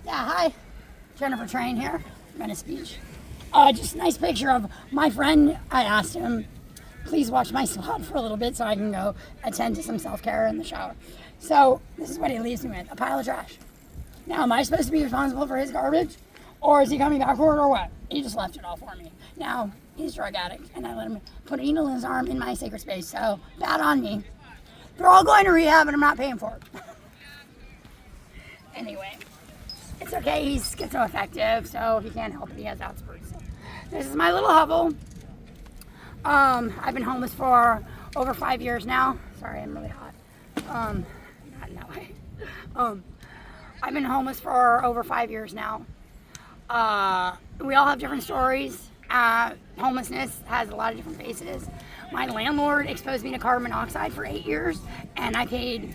Yeah, hi. Jennifer Train here, Venice Beach. Just a nice picture of my friend. I asked him, please watch my spot for a little bit so I can go attend to some self-care in the shower. So this is what he leaves me with, a pile of trash. Now, am I supposed to be responsible for his garbage? Or is he coming back for it or what? He just left it all for me. Now, he's a drug addict, and I let him put a needle in his arm in my sacred space, so bad on me. They're all going to rehab, and I'm not paying for it. Anyway, it's okay, he's schizoaffective, so he can't help it, he has Asperger's. So this is my little hovel. I've been homeless for over 5 years now. Sorry, I'm really hot. Not in that way. I've been homeless for over 5 years now. We all have different stories. Homelessness has a lot of different faces. My landlord exposed me to carbon monoxide for 8 years, and I paid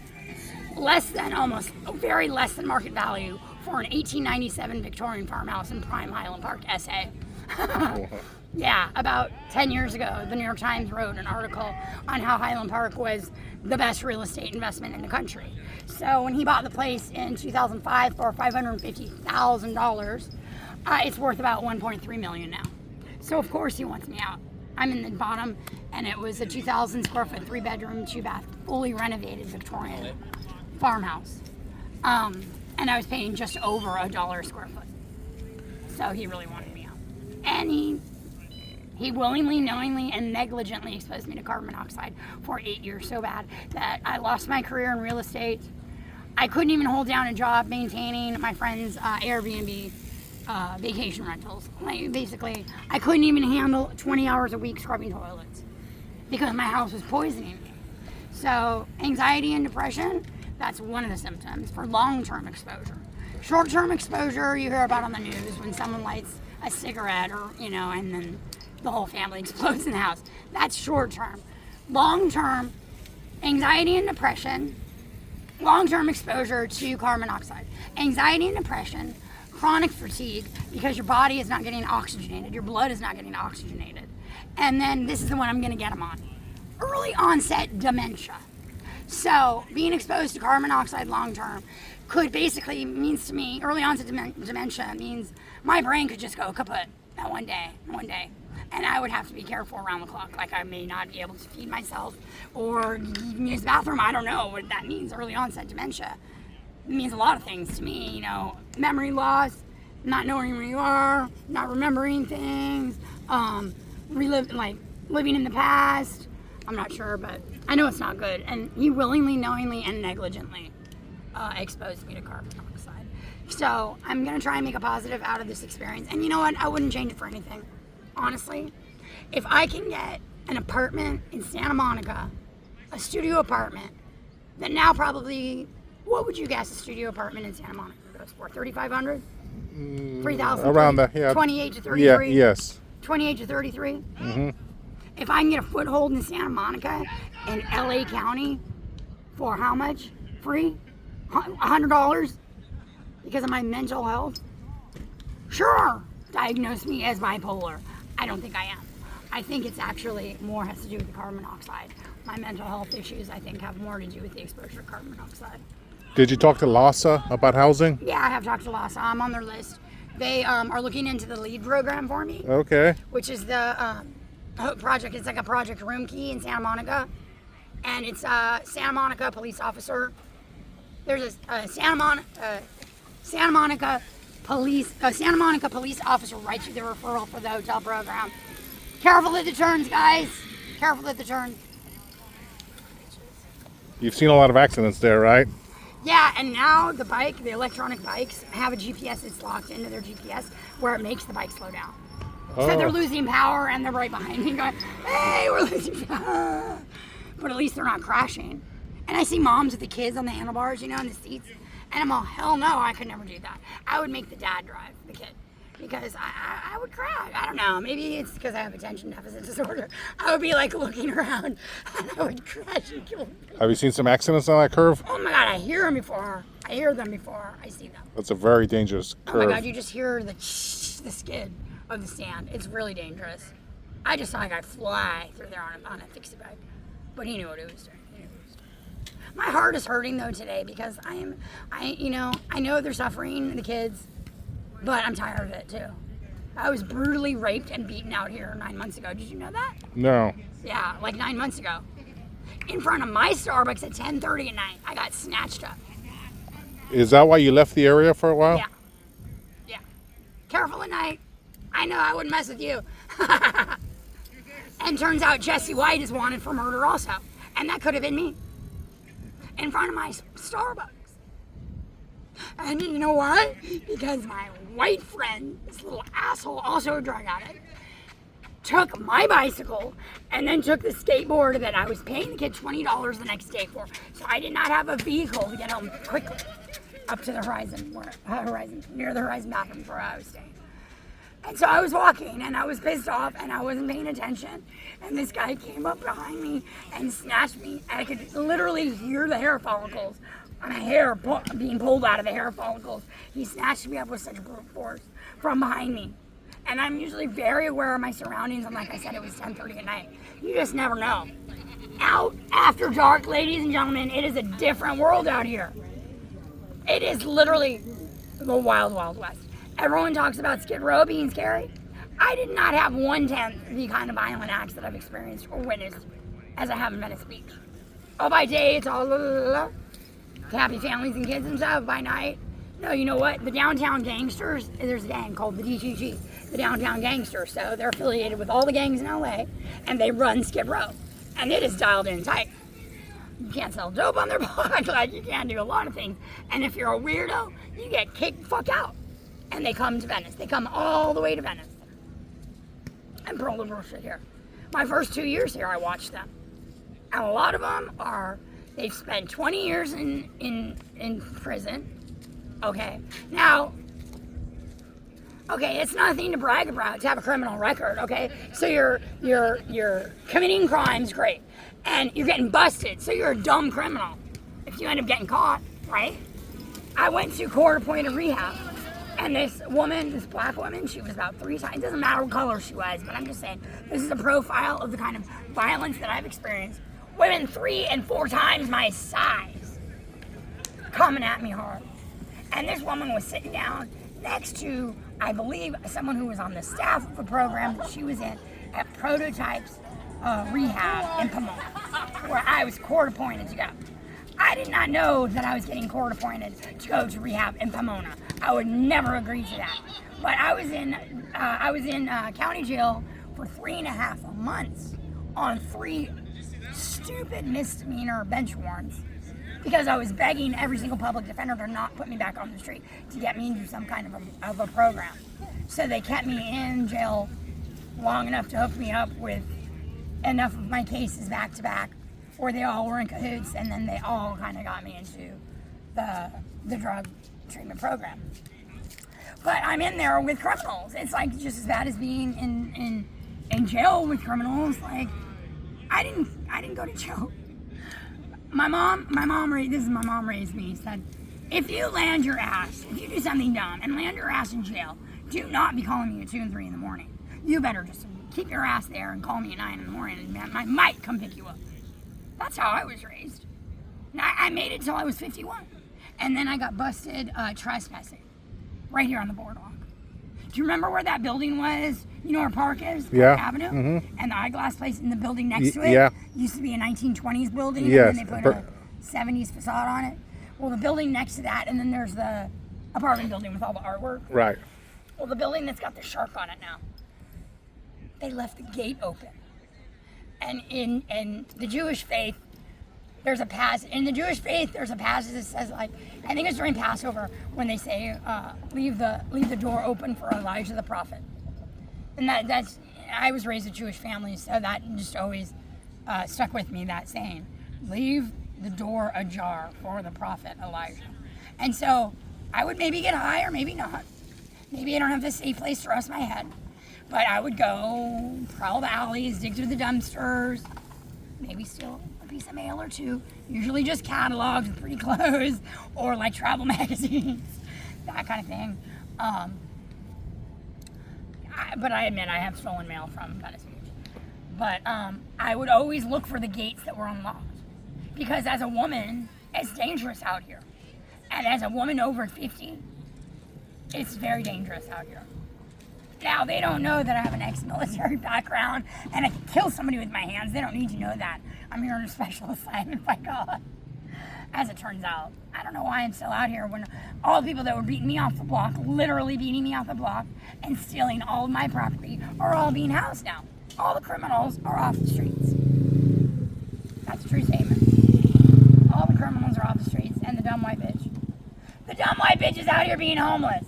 very less than market value for an 1897 Victorian farmhouse in prime Highland Park, SA. Yeah, about 10 years ago, the New York Times wrote an article on how Highland Park was the best real estate investment in the country. So when he bought the place in 2005 for $550,000, it's worth about $1.3 million now. So of course he wants me out. I'm in the bottom, and it was a 2,000 square foot, 3-bedroom, 2-bath, fully renovated Victorian farmhouse. And I was paying just over $1 a square foot. So he really wanted me out. And he willingly, knowingly, and negligently exposed me to carbon monoxide for 8 years so bad that I lost my career in real estate. I couldn't even hold down a job maintaining my friend's Airbnb vacation rentals. Like, basically, I couldn't even handle 20 hours a week scrubbing toilets because my house was poisoning me. So anxiety and depression, that's one of the symptoms for long-term exposure. Short-term exposure you hear about on the news when someone lights a cigarette or, and then the whole family explodes in the house. That's short-term. Long-term, anxiety and depression, long-term exposure to carbon monoxide. Anxiety and depression, chronic fatigue because your body is not getting oxygenated, your blood is not getting oxygenated. And then this is the one I'm gonna get them on. Early onset dementia. So being exposed to carbon monoxide long-term basically means to me, early onset dementia means my brain could just go kaput at one day. And I would have to be careful around the clock. Like I may not be able to feed myself or use the bathroom. I don't know what that means, early onset dementia. It means a lot of things to me, memory loss, not knowing where you are, not remembering things, living in the past. I'm not sure, but I know it's not good. And he willingly, knowingly, and negligently exposed me to carbon monoxide. So I'm going to try and make a positive out of this experience. And you know what? I wouldn't change it for anything. Honestly, if I can get an apartment in Santa Monica, a studio apartment, that now probably, what would you guess a studio apartment in Santa Monica goes for? $3,500? $3,000? Around that, yeah. 28 to 33? Yeah, yes. 28 to 33? Mm-hmm. If I can get a foothold in Santa Monica in LA County for how much? Free? $100? Because of my mental health? Sure, diagnose me as bipolar. I don't think I am. I think it's actually more has to do with the carbon monoxide. My mental health issues, I think, have more to do with the exposure to carbon monoxide. Did you talk to 𝗦𝗧𝗥𝗡𝗘𝗘𝗧𝗦 about housing? Yeah, I have talked to 𝗦𝗧𝗥𝗡𝗘𝗘𝗧𝗦. I'm on their list. They are looking into the LEED program for me. Okay. Which is the project. It's like a Project Room Key in Santa Monica. And it's a Santa Monica police officer. There's a Santa Monica police officer writes you the referral for the hotel program. Careful at the turns, guys. Careful at the turns. You've seen a lot of accidents there, right? Yeah, and now the electronic bikes have a GPS that's locked into their GPS where it makes the bike slow down. Oh. So they're losing power and they're right behind me going, hey, we're losing power. But at least they're not crashing. And I see moms with the kids on the handlebars, in the seats. And I'm all, hell no, I could never do that. I would make the dad drive the kid because I would crash. I don't know. Maybe it's because I have attention deficit disorder. I would be like looking around and I would crash and kill them. Have you seen some accidents on that curve? Oh my God, I hear them before. I see them. That's a very dangerous curve. Oh my God, you just hear the skid of the stand. It's really dangerous. I just saw a guy fly through there on a fixie bike. But he knew what he was doing. My heart is hurting though today because I know they're suffering, the kids, but I'm tired of it too. I was brutally raped and beaten out here 9 months ago. Did you know that? No. Yeah, like 9 months ago. In front of my Starbucks at 10:30 at night. I got snatched up. Is that why you left the area for a while? Yeah. Yeah. Careful at night. I know I wouldn't mess with you. And turns out Jesse White is wanted for murder also. And that could have been me. In front of my Starbucks. And you know why? Because my white friend, this little asshole, also a drug addict, took my bicycle and then took the skateboard that I was paying the kid $20 the next day for. So I did not have a vehicle to get home quickly up to the Horizon, near the Horizon bathroom where I was staying. And so I was walking and I was pissed off and I wasn't paying attention. And this guy came up behind me and snatched me. And I could literally hear the hair follicles, my hair being pulled out of the hair follicles. He snatched me up with such brute force from behind me. And I'm usually very aware of my surroundings. And like I said, it was 10:30 at night. You just never know. Out after dark, ladies and gentlemen, it is a different world out here. It is literally the wild, wild west. Everyone talks about Skid Row being scary. I did not have 1/10 the kind of violent acts that I've experienced or witnessed as I have in Venice Beach. Oh, by day, it's all happy families and kids and stuff. By night, no, you know what? The downtown gangsters, there's a gang called the DGG, the downtown gangsters. So they're affiliated with all the gangs in LA, and they run Skid Row. And it is dialed in tight. You can't sell dope on their block, like you can't do a lot of things. And if you're a weirdo, you get kicked the fuck out. And they come to Venice. They come all the way to Venice. And Pearl and Bullshit here. My first 2 years here, I watched them. And a lot of them they've spent 20 years in prison. Okay. Now, okay, it's nothing to brag about to have a criminal record, okay? So you're committing crimes, great. And you're getting busted, so you're a dumb criminal if you end up getting caught, right? I went to court-appointed rehab. And this woman, this black woman, she was about 3 times, it doesn't matter what color she was, but I'm just saying, this is a profile of the kind of violence that I've experienced. Women 3 and 4 times my size coming at me hard. And this woman was sitting down next to, I believe, someone who was on the staff of the program that she was in at Prototypes Rehab in Pomona, where I was court appointed to go. I did not know that I was getting court appointed to go to rehab in Pomona. I would never agree to that. But I was in county jail for 3.5 months on 3 stupid misdemeanor bench warrants because I was begging every single public defender to not put me back on the street to get me into some kind of a program. So they kept me in jail long enough to hook me up with enough of my cases back to back, or they all were in cahoots, and then they all kind of got me into the drug treatment program. But I'm in there with criminals. It's like just as bad as being in jail with criminals. Like I didn't go to jail. My mom raised me. Said, if you land your ass, if you do something dumb and land your ass in jail, do not be calling me at 2 and 3 in the morning. You better just keep your ass there and call me at 9 in the morning, and I might come pick you up. That's how I was raised. Now, I made it till I was 51. And then I got busted trespassing right here on the boardwalk. Do you remember where that building was? You know where Park is? Yeah. Park Avenue? Mm-hmm. And the eyeglass place in the building next to it? Yeah. Used to be a 1920s building. Yes. And then they put a 70s facade on it. Well, the building next to that, and then there's the apartment building with all the artwork. Right. Well, the building that's got the shark on it now, they left the gate open. And in the Jewish faith, there's a passage that says, like, I think it's during Passover when they say, leave the door open for Elijah the prophet. And that's I was raised a Jewish family, so that just always stuck with me, that saying, leave the door ajar for the prophet Elijah. And so I would maybe get high or maybe not. Maybe I don't have a safe place to rest my head. But I would go prowl the alleys, dig through the dumpsters, maybe steal a piece of mail or two, usually just catalogs with pretty clothes or like travel magazines, that kind of thing. But I admit I have stolen mail from Venice Beach. But I would always look for the gates that were unlocked. Because as a woman, it's dangerous out here. And as a woman over 50, it's very dangerous out here. Now, they don't know that I have an ex-military background and I can kill somebody with my hands. They don't need to know that. I'm here on a special assignment by God. As it turns out. I don't know why I'm still out here when all the people that were beating me off the block, literally beating me off the block and stealing all of my property, are all being housed now. All the criminals are off the streets. That's a true statement. All the criminals are off the streets, and the dumb white bitch. The dumb white bitch is out here being homeless.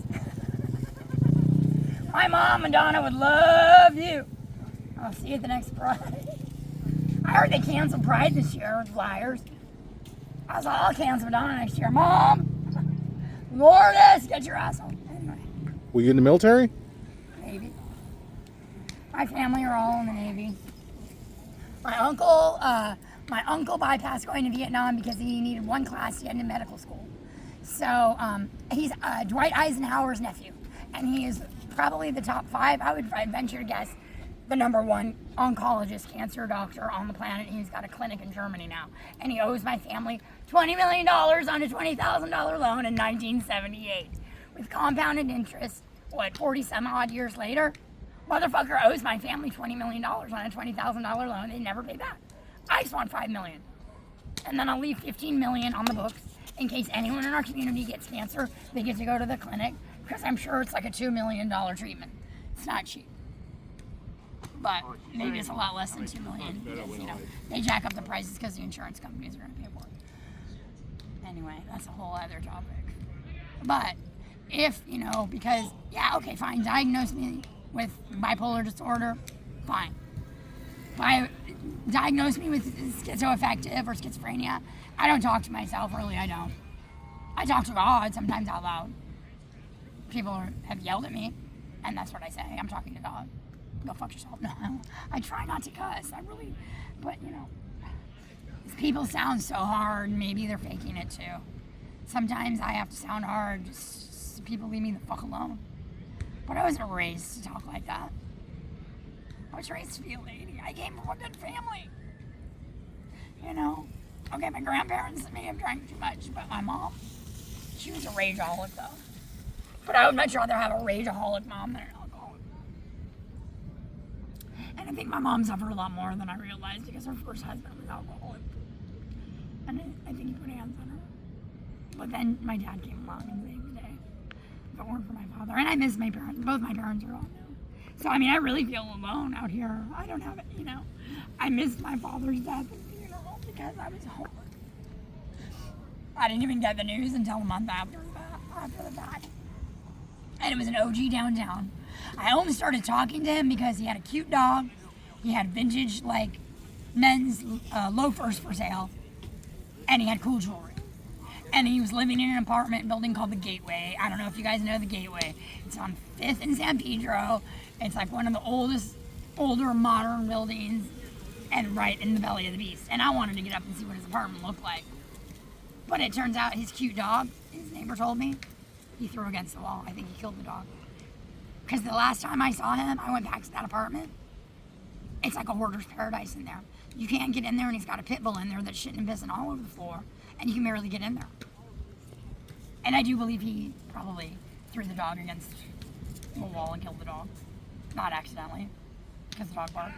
My mom and Donna would love you. I'll see you at the next Pride. I heard they canceled Pride this year with flyers. I was like, I'll cancel Madonna next year. Mom! Lourdes, get your ass home. Anyway. Were you in the military? Navy. My family are all in the Navy. My uncle bypassed going to Vietnam because he needed one class to get into medical school. So he's Dwight Eisenhower's nephew. And he is probably the top 5, I would venture to guess, the #1 oncologist, cancer doctor on the planet. He's got a clinic in Germany now. And he owes my family $20 million on a $20,000 loan in 1978. With compounded interest, 40 some odd years later? Motherfucker owes my family $20 million on a $20,000 loan they never pay back. I just want $5 million. And then I'll leave $15 million on the books in case anyone in our community gets cancer, they get to go to the clinic, because I'm sure it's like a $2 million treatment. It's not cheap. But maybe it's a lot less than $2 million because, they jack up the prices because the insurance companies are going to pay for it. Anyway, that's a whole other topic. But if, because, fine, diagnose me with bipolar disorder, fine. Diagnose me with schizoaffective or schizophrenia. I don't talk to myself, really, I don't. I talk to God sometimes out loud. People have yelled at me, and that's what I say. I'm talking to God. Go fuck yourself. No, I try not to cuss. But these people sound so hard. Maybe they're faking it too. Sometimes I have to sound hard just so people leave me the fuck alone. But I wasn't raised to talk like that. I was raised to be a lady. I came from a good family. Okay, my grandparents may have drank too much, but my mom, she was a rageaholic though. But I would much rather have a rageaholic mom than an alcoholic. And I think my mom suffered a lot more than I realized because her first husband was alcoholic. And I think he put hands on her. But then my dad came along and saved the day. If it weren't for my father. And I miss my parents. Both my parents are gone now. So, I really feel alone out here. I don't have it, I missed my father's death and funeral because I was homeless. I didn't even get the news until a month after the fact. And it was an OG downtown. I only started talking to him because he had a cute dog. He had vintage, men's loafers for sale. And he had cool jewelry. And he was living in an apartment building called the Gateway. I don't know if you guys know the Gateway. It's on 5th and San Pedro. It's one of the older modern buildings and right in the belly of the beast. And I wanted to get up and see what his apartment looked like. But it turns out his cute dog, his neighbor told me, he threw against the wall. I think he killed the dog. Because the last time I saw him, I went back to that apartment. It's like a hoarder's paradise in there. You can't get in there, and he's got a pit bull in there that's shitting and pissing all over the floor, and you can barely get in there. And I do believe he probably threw the dog against the wall and killed the dog. Not accidentally, because the dog barked.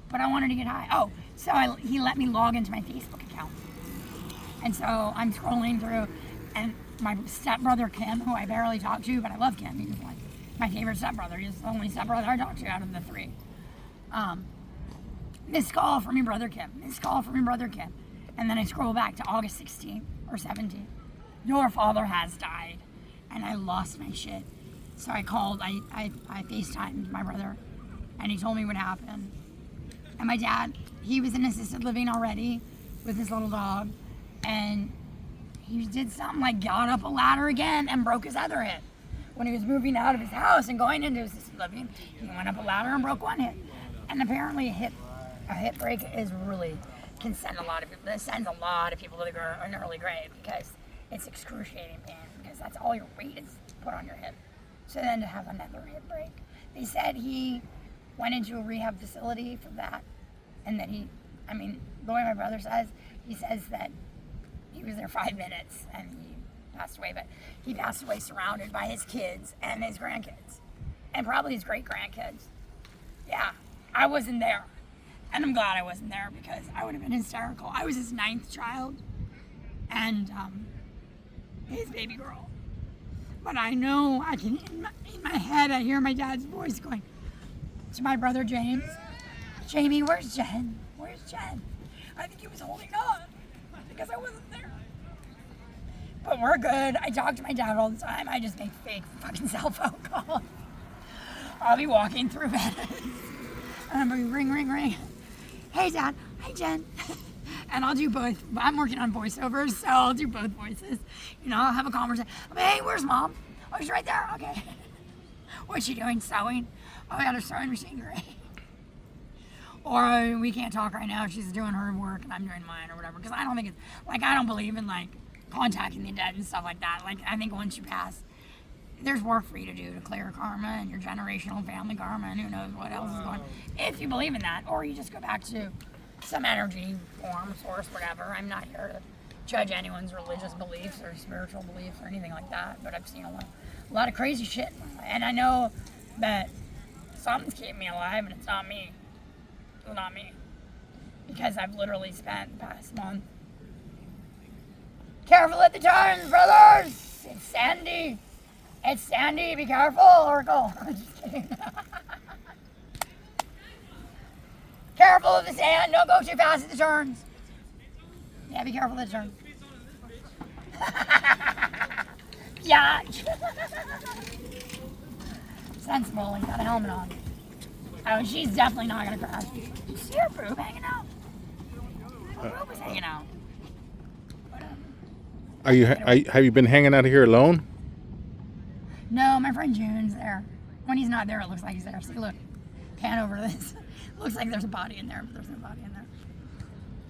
But I wanted to get high. Oh, so he let me log into my Facebook account. And so I'm scrolling through, and my stepbrother Kim, who I barely talk to, but I love Kim. He's my favorite stepbrother. He's the only stepbrother I talk to out of the 3. Missed call from your brother Kim. Missed call from your brother Kim. And then I scroll back to August 16th or 17th. Your father has died. And I lost my shit. So I called, I FaceTimed my brother, and he told me what happened. And my dad, he was in assisted living already with his little dog, and he did something got up a ladder again and broke his other hip. When he was moving out of his house and going into assisted living, he went up a ladder and broke one hip. And apparently a hip break can send a lot of people. This sends a lot of people to an early grave because it's excruciating pain because that's all your weight is put on your hip. So then to have another hip break, they said he went into a rehab facility for that, and that I mean, the way my brother says, he says that he was there 5 minutes and he passed away, but he passed away surrounded by his kids and his grandkids and probably his great-grandkids. Yeah, I wasn't there. And I'm glad I wasn't there because I would have been hysterical. I was his 9th child and his baby girl. But I know I can, in my head, I hear my dad's voice going to my brother James, Jamie, where's Jen? Where's Jen? I think he was holding on because I wasn't there. But we're good. I talk to my dad all the time. I just make fake fucking cell phone calls. I'll be walking through Venice and I'm going to ring, ring, ring. Hey, Dad. Hi, Jen. And I'll do both. I'm working on voiceovers, so I'll do both voices. You know, I'll have a conversation. I'll be, hey, where's Mom? Oh, she's right there. Okay. What's she doing? Sewing? Oh, I got her sewing machine. Great. Or we can't talk right now. She's doing her work and I'm doing mine or whatever. Because I don't think it's, like, I don't believe in, like, contacting the dead and stuff like that. Like, I think once you pass, there's work for you to do to clear karma and your generational family karma and who knows what else is going on. If you believe in that, or you just go back to some energy, form, source, whatever. I'm not here to judge anyone's religious beliefs or spiritual beliefs or anything like that, but I've seen a lot of crazy shit. And I know that something's keeping me alive and it's not me. It's not me. Because I've literally spent the past month. Careful at the turns, brothers! It's Sandy. It's Sandy, be careful, Oracle. I'm just kidding. Careful of the sand, don't go too fast at the turns. Yeah, be careful of the turns. Yeah. Sensible, and got a helmet on. Oh, she's definitely not gonna crash. You see her boob hanging out? Her boob was hanging out. Have you been hanging out here alone? No, my friend June's there. When he's not there, it looks like he's there. See, look, pan over this. Looks like there's a body in there, but there's no body in there.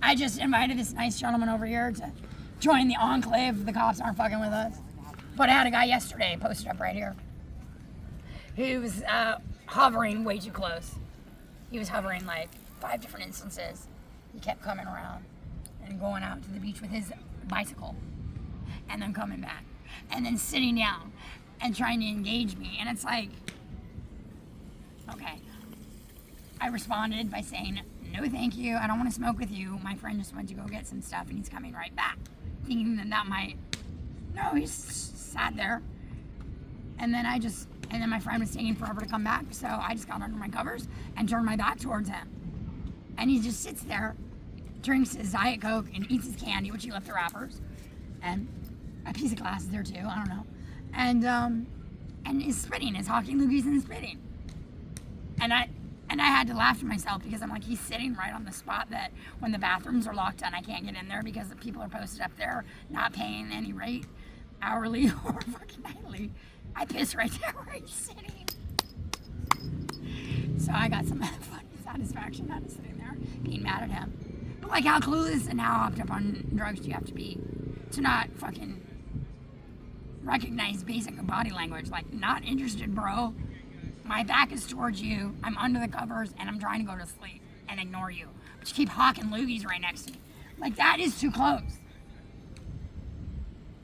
I just invited this nice gentleman over here to join the enclave. The cops aren't fucking with us. But I had a guy yesterday posted up right here. He was hovering way too close. He was hovering like 5 different instances. He kept coming around and going out to the beach with his bicycle and then coming back and then sitting down and trying to engage me. And it's like, okay. I responded by saying, no thank you, I don't want to smoke with you. My friend just went to go get some stuff and he's coming right back. Thinking that might, no, he sat there. And then my friend was taking forever to come back, so I just got under my covers and turned my back towards him. And he just sits there, drinks his Diet Coke and eats his candy, which he left the wrappers. And a piece of glass is there too, I don't know. And is spitting, is hawking loogies and spitting. And I had to laugh to myself because I'm like, he's sitting right on the spot that when the bathrooms are locked and I can't get in there because the people are posted up there not paying any rate, hourly or fucking nightly. I piss right there where he's sitting. So I got some funny satisfaction out of sitting there being mad at him. But like how clueless and how hopped up on drugs do you have to be to not fucking recognize basic body language? Like, not interested, bro. My back is towards you, I'm under the covers, and I'm trying to go to sleep and ignore you. But you keep hawking loogies right next to me. Like, that is too close.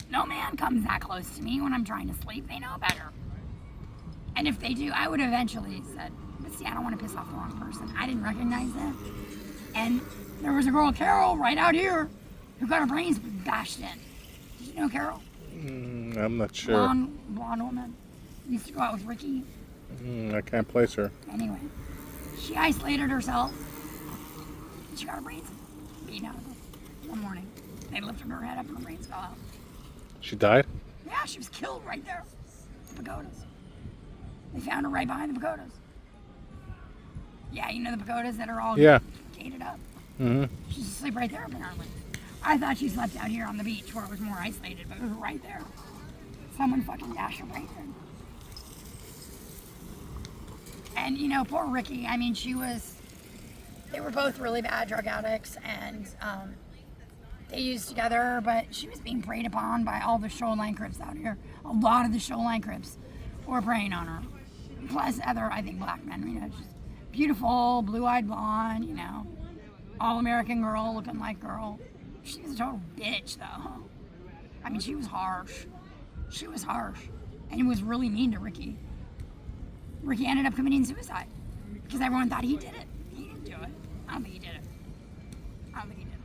No man comes that close to me when I'm trying to sleep. They know better. And if they do, I would eventually said, but see, I don't want to piss off the wrong person. I didn't recognize them. And there was a girl, Carol, right out here, who got her brains bashed in. Did you know Carol? I'm not sure. Blonde woman. Used to go out with Ricky. I can't place her. Anyway, she isolated herself. She got her brains beaten out of her one morning. They lifted her head up and her brains fell out. She died? Yeah, she was killed right there. The pagodas. They found her right behind the pagodas. Yeah, you know the pagodas that are all gated up? Mm-hmm. She's asleep right there apparently. I thought she slept out here on the beach where it was more isolated, but it was right there. Someone fucking dashed her brains in. And, you know, poor Ricky, I mean, they were both really bad drug addicts, and they used together, but she was being preyed upon by all the shoreline crips out here. A lot of the shoreline crips were preying on her. Plus other, I think, black men, you know, just beautiful, blue-eyed blonde, you know. all-American girl, looking like girl. She was a total bitch, though. I mean, she was harsh. She was harsh. And was really mean to Ricky. Ricky ended up committing suicide because everyone thought he did it. He didn't do it. I don't think he did it. I don't think he did it.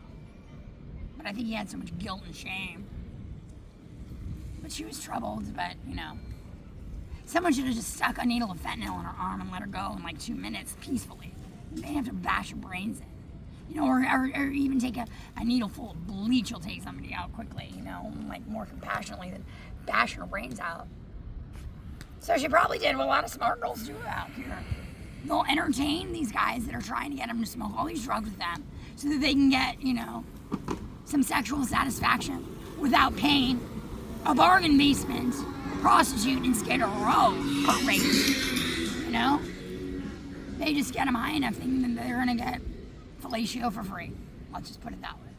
But I think he had so much guilt and shame. But she was troubled, but, you know. Someone should have just stuck a needle of fentanyl in her arm and let her go in like 2 minutes peacefully. They didn't have to bash her brains in. You know, or even take a needle full of bleach will take somebody out quickly, you know, like more compassionately than bashing her brains out. So she probably did what a lot of smart girls do out here. They'll entertain these guys that are trying to get them to smoke all these drugs with them so that they can get, you know, some sexual satisfaction without paying a bargain basement prostitute in Skid Row per rape. You know? They just get them high enough thinking that they're going to get fellatio for free. Let's just put it that way.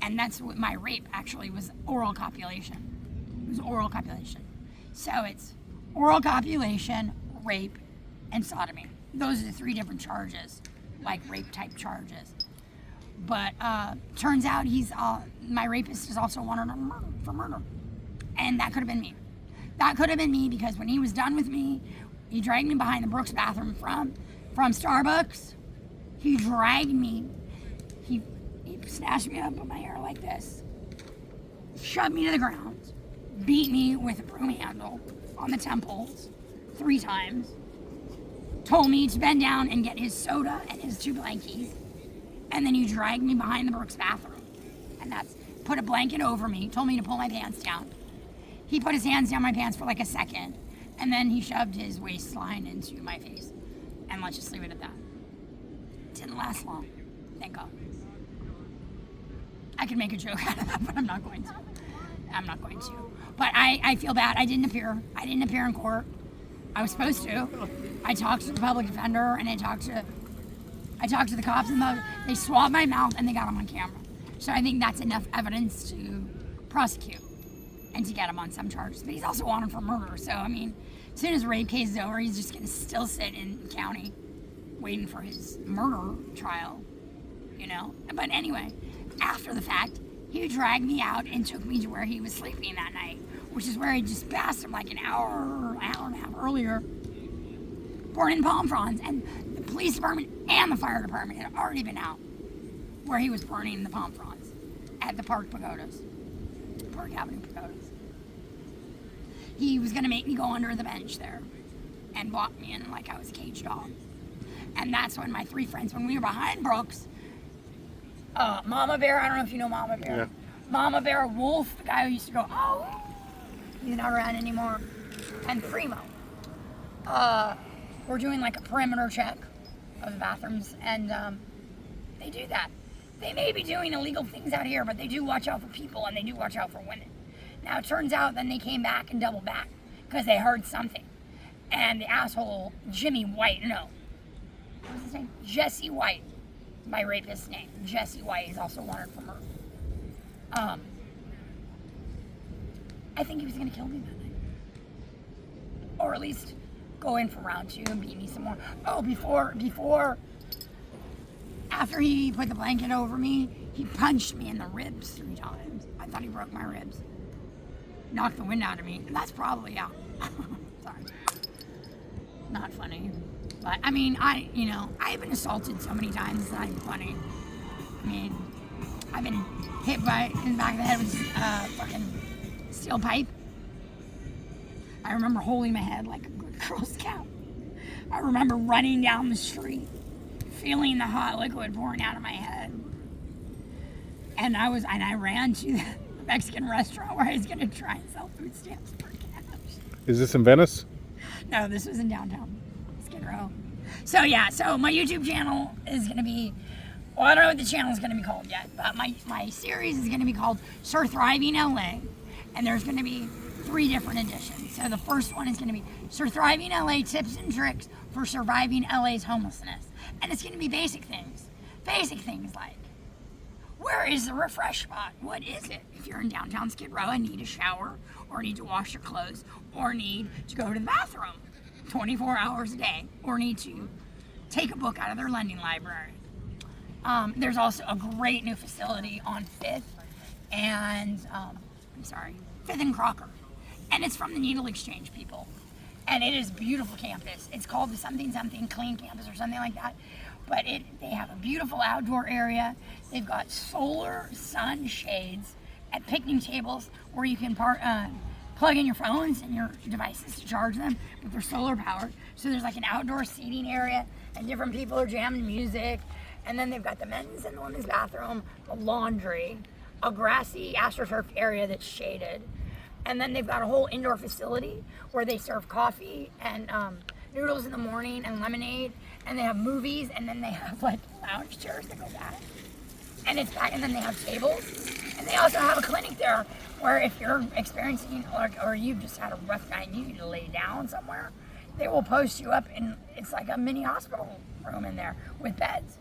And that's what my rape actually was, oral copulation. It was oral copulation. So it's oral copulation, rape, and sodomy. Those are the 3 different charges, like rape type charges. But turns out my rapist is also wanted for murder. And that could have been me. That could have been me because when he was done with me, he dragged me behind the Brooks bathroom from Starbucks. He dragged me. He snatched me up with my hair like this, shoved me to the ground, beat me with a broom handle on the temples 3 times, told me to bend down and get his soda and his 2 blankies, and then he dragged me behind the Brooks bathroom. And put a blanket over me, told me to pull my pants down. He put his hands down my pants for like a second, and then he shoved his waistline into my face. And let's just leave it at that. Didn't last long, thank God. I could make a joke out of that, but I'm not going to. I'm not going to. But I feel bad. I didn't appear in court. I was supposed to. I talked to the public defender, and I talked to the cops, and they swabbed my mouth, and they got him on camera. So I think that's enough evidence to prosecute and to get him on some charges. But he's also wanted for murder. So, I mean, as soon as the rape case is over, he's just going to still sit in county waiting for his murder trial, you know? But anyway, after the fact, he dragged me out and took me to where he was sleeping that night, which is where I just passed him like an hour and a half earlier, burning palm fronds. And the police department and the fire department had already been out where he was burning the palm fronds at the Park Avenue Pagodas. He was going to make me go under the bench there and lock me in like I was a caged dog. And that's when my 3 friends, when we were behind Brooks, Mama Bear, I don't know if you know Mama Bear. Yeah. Mama Bear, Wolf, the guy who used to go, oh, he's not around anymore, and Primo. We're doing like a perimeter check of the bathrooms, and they do that. They may be doing illegal things out here, but they do watch out for people, and they do watch out for women. Now, it turns out then they came back and doubled back because they heard something. And the asshole, Jimmy White, no. What was his name? Jesse White. My rapist's name. Jesse White is also wanted for murder. I think he was going to kill me that night. Or at least go in for round 2 and beat me some more. Oh, after he put the blanket over me, he punched me in the ribs 3 times. I thought he broke my ribs. Knocked the wind out of me. That's probably, yeah. Sorry. Not funny. But, I mean, I've been assaulted so many times, it's not even funny. I mean, I've been hit in the back of the head with a fucking steel pipe. I remember holding my head like a good Girl Scout. I remember running down the street, feeling the hot liquid pouring out of my head. And I ran to the Mexican restaurant where I was going to try and sell food stamps for cash. Is this in Venice? No, this was in downtown Skid Row. So my YouTube channel is going to be, well, I don't know what the channel is going to be called yet, but my series is going to be called Sir Thriving LA, and there's going to be 3 different editions. So the first one is going to be Sir Thriving LA Tips and Tricks for Surviving LA's Homelessness. And it's going to be basic things like, where is the refresh spot? What is it? If you're in downtown Skid Row and need a shower, or need to wash your clothes, or need to go to the bathroom 24 hours a day, or need to take a book out of their lending library. There's also a great new facility on 5th and, 5th and Crocker. And it's from the Needle Exchange people. And it is a beautiful campus. It's called the something clean campus or something like that. But they have a beautiful outdoor area. They've got solar sun shades at picnic tables where you can plug in your phones and your devices to charge them, but they're solar powered. So there's like an outdoor seating area and different people are jamming music. And then they've got the men's and the women's bathroom, the laundry, a grassy AstroTurf area that's shaded. And then they've got a whole indoor facility where they serve coffee and noodles in the morning and lemonade. And they have movies, and then they have like lounge chairs that go back. And it's back, and then they have tables. And they also have a clinic there where if you're experiencing or you've just had a rough night and you need to lay down somewhere, they will post you up in, it's like a mini hospital room in there with beds,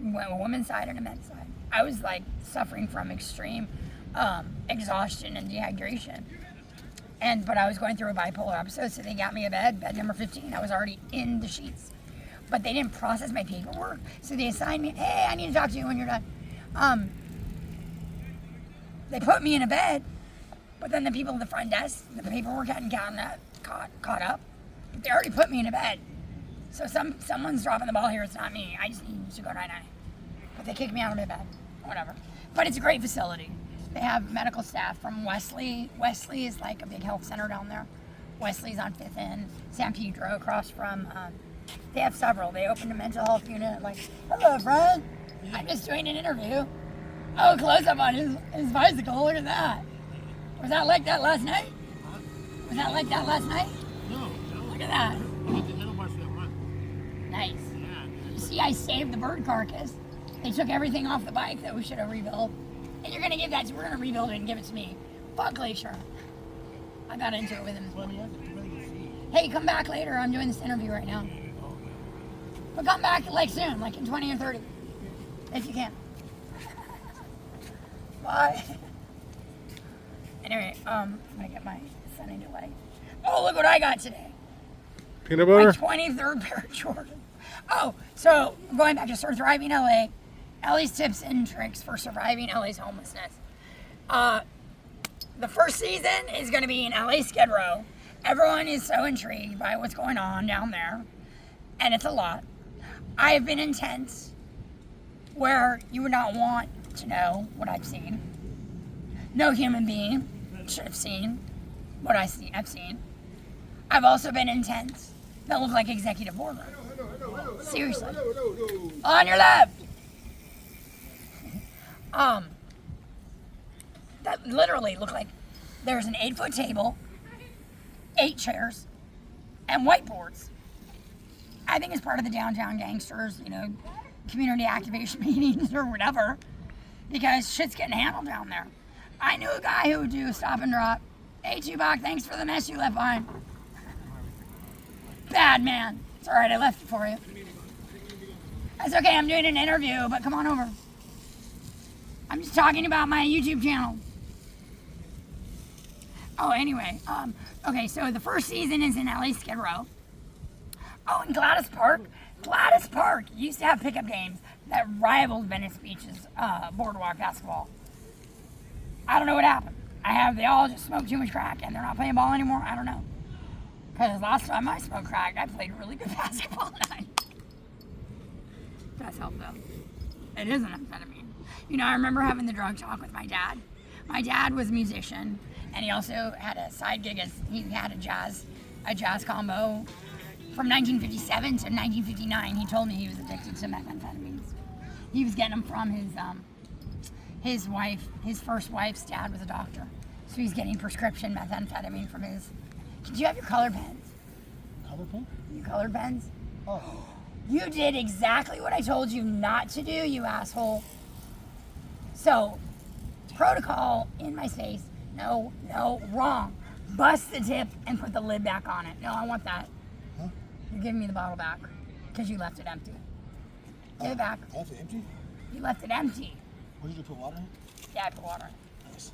a women's side and a men's side. I was like suffering from extreme exhaustion and dehydration. But I was going through a bipolar episode, so they got me a bed number 15. I was already in the sheets. But they didn't process my paperwork, so they assigned me, hey, I need to talk to you when you're done. They put me in a bed, but then the people at the front desk, the paperwork hadn't caught up. They already put me in a bed. So someone's dropping the ball here, it's not me. I just need to go night-night. But they kicked me out of my bed, whatever. But it's a great facility. They have medical staff from Wesley. Wesley is like a big health center down there. Wesley's on 5th and San Pedro across from, they have several. They opened a mental health unit. Like, hello, friend. I'm just doing an interview. Oh, close up on his bicycle. Look at that. Was that like that last night? Was that like that last night? No. Look at that. I did handlebars for that run. Nice. Yeah. You see, I saved the bird carcass. They took everything off the bike that we should have rebuilt. And you're going to give that to, we're going to rebuild it and give it to me. Fuck Glacier. I got into it with him this morning. Hey, come back later. I'm doing this interview right now. But come back like soon, like in 20 or 30. If you can. Bye. Anyway, I'm going to get my sunny delay. Oh, look what I got today. Peanut butter? My 23rd pair of Jordans. Oh, so going back to Surviving LA. Ellie's tips and tricks for surviving LA's homelessness. The first season is going to be in LA Skid Row. Everyone is so intrigued by what's going on down there, and it's a lot. I have been in tents where you would not want to know what I've seen. No human being should have seen what I've seen. I've also been in tents that look like executive boardrooms. Seriously. On your left. That literally looked like there's an 8-foot table, 8 chairs, and whiteboards. I think it's part of the downtown gangsters, community activation meetings or whatever, because shit's getting handled down there. I knew a guy who would do a stop and drop. Hey, Tupac, thanks for the mess you left behind. Bad man. It's all right, I left it for you. That's okay, I'm doing an interview, but come on over. I'm just talking about my YouTube channel. Oh, anyway, okay, so the first season is in LA Skid Row. Oh, and Gladys Park used to have pickup games that rivaled Venice Beach's Boardwalk basketball. I don't know what happened. They all just smoked too much crack and they're not playing ball anymore. I don't know. Because last time I smoked crack, I played really good basketball night. Does help though. It is an amphetamine. I remember having the drug talk with my dad. My dad was a musician, and he also had a side gig as he had a jazz combo. From 1957 to 1959, he told me he was addicted to methamphetamines. He was getting them from his wife. His first wife's dad was a doctor, so he's getting prescription methamphetamine from his. Did you have your colored pens? Color pen? You colored pens? Oh. You did exactly what I told you not to do, you asshole. So, protocol in my face. No, wrong. Bust the tip and put the lid back on it. No, I want that. Huh? You're giving me the bottle back because you left it empty. Give it back. I left it empty? You left it empty. What did you put water in? Yeah, I put water in. Nice.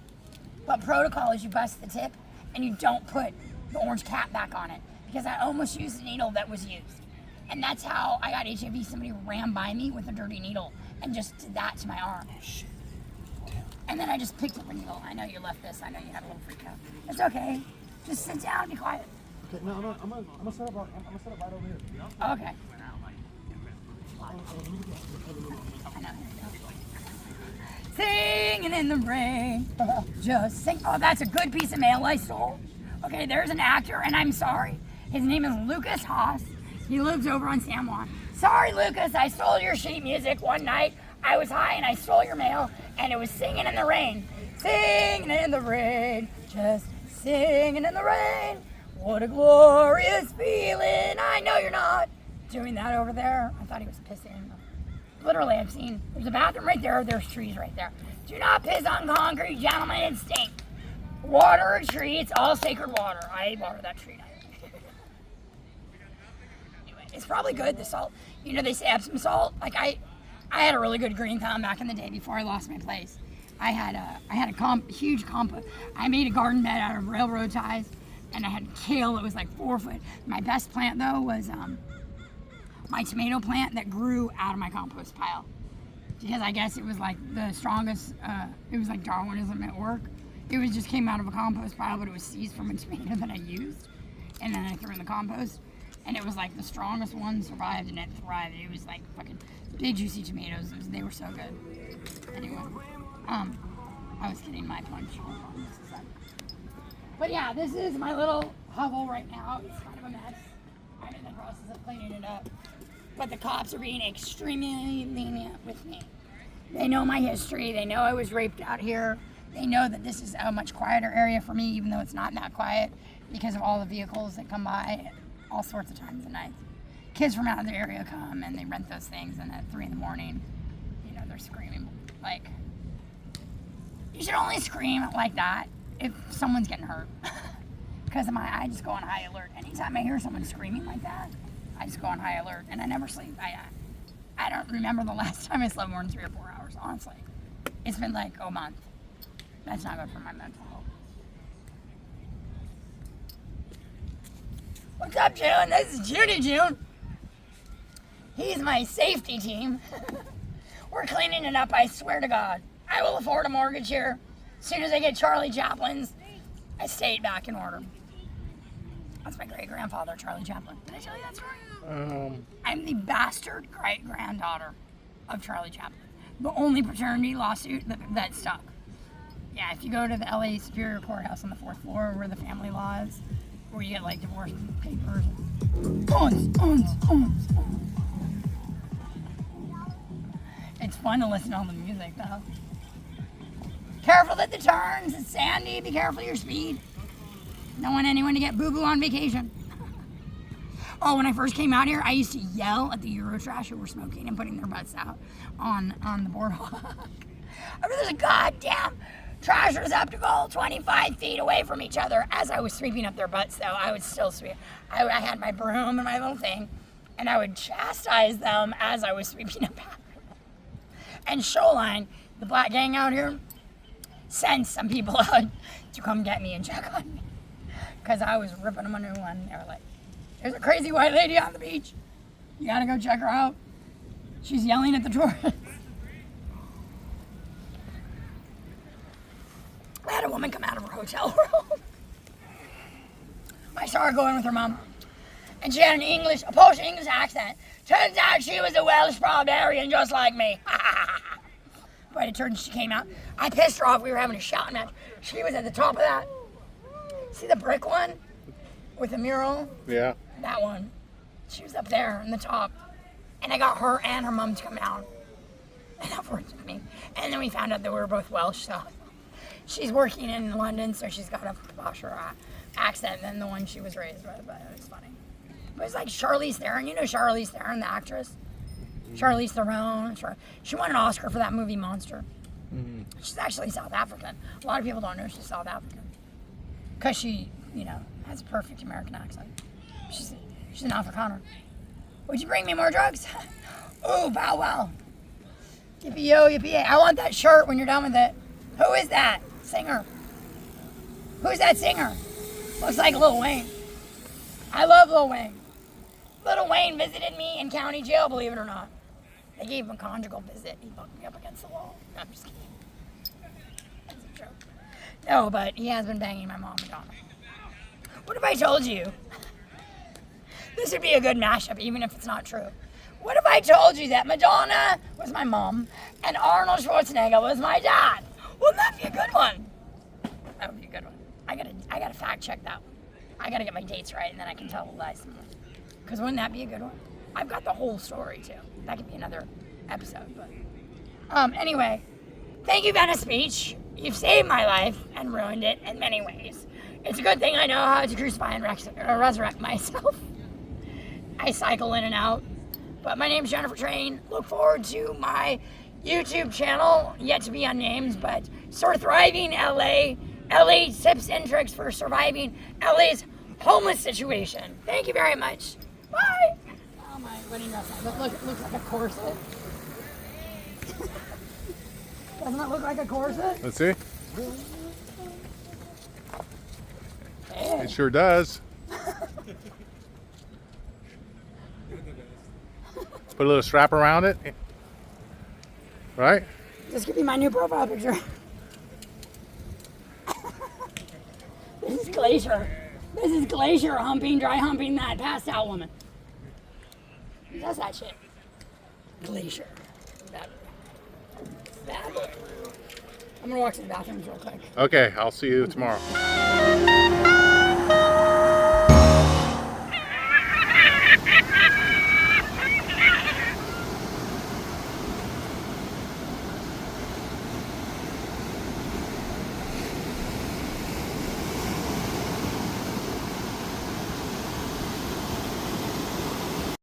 But protocol is you bust the tip and you don't put the orange cap back on it because I almost used a needle that was used. And that's how I got HIV. Somebody ran by me with a dirty needle and just did that to my arm. And then I just picked up a needle. I know you left this. I know you had a little freak out. It's okay. Just sit down and be quiet. Okay, no, I'm gonna set up right over here. Okay. I know. Singing in the rain. Just sing. Oh, that's a good piece of mail I stole. Okay, there's an actor, and I'm sorry. His name is Lucas Haas. He lives over on San Juan. Sorry, Lucas, I stole your sheet music one night. I was high and I stole your mail, and it was singing in the rain. Singing in the rain, just singing in the rain. What a glorious feeling. I know you're not doing that over there. I thought he was pissing. Literally, I've seen, there's a bathroom right there, there's trees right there. Do not piss on concrete, gentlemen, it stinks. Water a tree, it's all sacred water. I water that tree now. Anyway, it's probably good, the salt. You know, they say Epsom salt. Like, I had a really good green thumb back in the day before I lost my place. I had a huge compost. I made a garden bed out of railroad ties, and I had kale that was like 4 foot. My best plant, though, was my tomato plant that grew out of my compost pile. Because I guess it was like the strongest, it was like Darwinism at work. It was just came out of a compost pile, but it was seeds from a tomato that I used. And then I threw in the compost. And it was like the strongest one survived and it thrived. It was like fucking big juicy tomatoes. They were so good. Anyway, I was getting my punch. But yeah, this is my little hovel right now. It's kind of a mess. I'm in the process of cleaning it up. But the cops are being extremely lenient with me. They know my history. They know I was raped out here. They know that this is a much quieter area for me, even though it's not that quiet because of all the vehicles that come by all sorts of times of night. Kids from out of the area come and they rent those things, and at 3 in the morning, you know, they're screaming. Like, you should only scream like that if someone's getting hurt. Because I just go on high alert. Anytime I hear someone screaming like that, I just go on high alert, and I never sleep. I don't remember the last time I slept more than 3 or 4 hours, honestly. It's been like a month. That's not good for my mental health. What's up, June? This is Judy June. He's my safety team. We're cleaning it up, I swear to God. I will afford a mortgage here. As soon as I get Charlie Chaplin's estate back in order. That's my great-grandfather, Charlie Chaplin. Did I tell you that story? I'm the bastard great-granddaughter of Charlie Chaplin. The only paternity lawsuit that stuck. Yeah, if you go to the LA Superior Courthouse on the 4th floor where the family law is, where you get like divorce papers. It's fun to listen to all the music though. Careful at the turns, it's sandy, be careful of your speed. Don't want anyone to get boo-boo on vacation. Oh, when I first came out here, I used to yell at the Eurotrash who were smoking and putting their butts out on the boardwalk. I mean, there's a goddamn trash receptacle 25 feet away from each other. As I was sweeping up their butts, though, I would still sweep. I had my broom and my little thing, and I would chastise them as I was sweeping up after them. And Shoreline, the black gang out here, sent some people out to come get me and check on me. Because I was ripping them a new one. They were like, there's a crazy white lady on the beach. You gotta go check her out. She's yelling at the tourists. I had a woman come out of her hotel room. I saw her going with her mom. And she had a posh English accent. Turns out she was a Welsh barbarian just like me. But it turns she came out. I pissed her off. We were having a shouting match. She was at the top of that. See the brick one with the mural? Yeah. That one. She was up there in the top. And I got her and her mom to come down and upwards with me. And then we found out that we were both Welsh, so she's working in London, so she's got a posher accent than the one she was raised with, but it was funny. But it's like Charlize Theron. You know Charlize Theron, the actress? Charlize Theron. She won an Oscar for that movie Monster. Mm-hmm. She's actually South African. A lot of people don't know she's South African. Because she, you know, has a perfect American accent. She's an Afrikaner. Would you bring me more drugs? Oh, bow wow. Yippee-yo, yippee-yay. I want that shirt when you're done with it. Who is that singer? Who's that singer? Looks like Lil Wayne. I love Lil Wayne. Lil Wayne visited me in county jail, believe it or not. They gave him a conjugal visit. He bumped me up against the wall. No, I'm just kidding. That's a joke. No, but he has been banging my mom, Madonna. What if I told you? This would be a good mashup, even if it's not true. What if I told you that Madonna was my mom and Arnold Schwarzenegger was my dad? Wouldn't that be a good one? That would be a good one. I gotta fact check that one. I gotta get my dates right, and then I can tell the lies. Because wouldn't that be a good one? I've got the whole story too. That could be another episode. But anyway, thank you, Venice Beach. You've saved my life and ruined it in many ways. It's a good thing I know how to crucify and resurrect myself. I cycle in and out. But my name's Jennifer Train. Look forward to my YouTube channel, yet to be unnamed, but Thriving LA. LA tips and tricks for surviving LA's homeless situation. Thank you very much. Bye. Oh my wedding dress. Look, it looks like a corset. Doesn't it look like a corset? Let's see. Hey. It sure does. Put a little strap around it. Right? This could be my new profile picture. This is Glacier. This is Glacier dry humping that passed out woman. Who does that shit? Glacier. Bad boy. I'm gonna walk to the bathrooms real quick. Okay, I'll see you tomorrow.